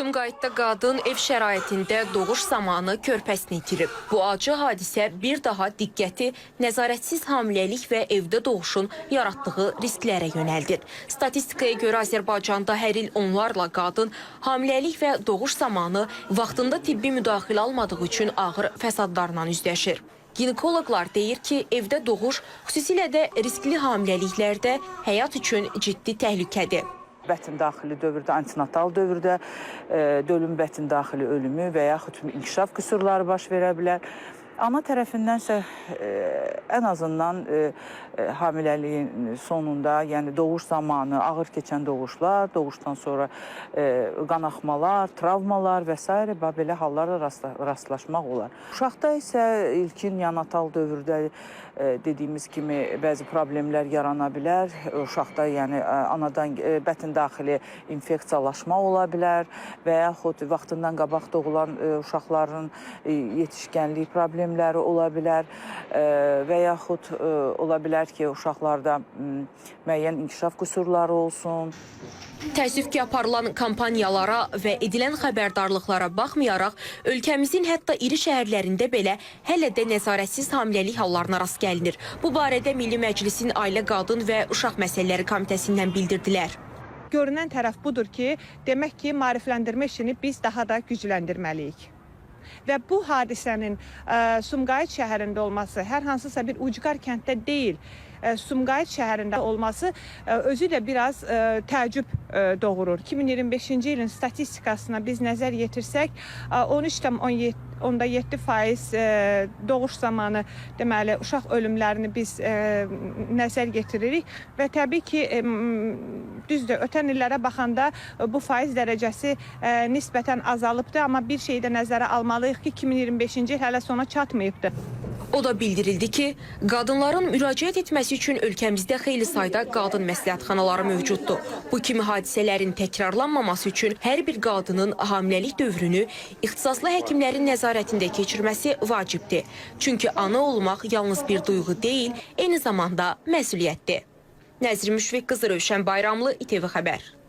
Sumqayıtda qadın ev şəraitində doğuş zamanı körpəsini itirib. Bu acı hadisə bir daha diqqəti nəzarətsiz hamiləlik və evdə doğuşun yaratdığı risklərə yönəldir. Statistikaya görə Azərbaycanda hər il onlarla qadın hamiləlik və doğuş zamanı vaxtında tibbi müdaxilə almadığı üçün ağır fəsadlarla üzləşir. Ginekoloqlar deyir ki, evdə doğuş, xüsusilə də riskli hamiləliklərdə həyat üçün ciddi təhlükədir. Bətin daxili dövrdə, antinatal dövrdə dölün bətin daxili ölümü və yaxud inkişaf qüsurları baş verə bilər. Ana tərəfindənsə ən azından hamiləliyin sonunda, yəni doğuş zamanı ağır keçən doğuşlar, doğuşdan sonra qanaxmalar, travmalar və s. belə hallarla rastlaşmaq olar. Uşaqda isə ilkin neonatal dövrdə dediyimiz kimi bəzi problemlər yarana bilər. Uşaqda yəni anadan bətin daxili infeksiyalaşma ola bilər və yaxud vaxtından qabaq doğulan uşaqların yetişkənlik problemləri ola bilər və yaxud ola bilər ki, uşaqlarda müəyyən inkişaf qüsurları olsun. Təəssüf ki, aparılan kampaniyalara və edilən xəbərdarlıqlara baxmayaraq, ölkəmizin hətta iri şəhərlərində belə hələ də nəzarətsiz hamiləlik hallarına rast gəlinir. Bu barədə Milli Məclisin Ailə, Qadın və Uşaq Məsələləri Komitəsindən bildirdilər. Görünən tərəf budur ki, demək ki, maarifləndirmə işini biz daha da gücləndirməliyik. Və bu hadisənin Sumqayıt şəhərində olması hər hansısa bir ucqar kənddə deyil, Sumqayıt şəhərində olması özü də biraz təəccüb doğurur. 2025-ci ilin statistikasına biz nəzər yetirsək, 13,7% doğuş zamanı deməli uşaq ölümlərini biz nəzər yetiririk və təbii ki, düzdür, ötən illərə baxanda bu faiz dərəcəsi nisbətən azalıbdır, amma bir şeyi də nəzərə almalıyıq ki, 2025-ci il hələ sona çatmayıbdır. O da bildirildi ki, qadınların müraciət etməsi üçün ölkəmizdə xeyli sayda qadın məsləhətxanaları mövcuddur. Bu kimi hadisələrin təkrarlanmaması üçün hər bir qadının hamiləlik dövrünü ixtisaslı həkimlərin nəzarətində keçirməsi vacibdir. Çünki ana olmaq yalnız bir duyğu deyil, eyni zamanda məsuliyyətdir. Nəzrin Müşfiq qızı, Rövşən Bayramlı, İTV Xəbər.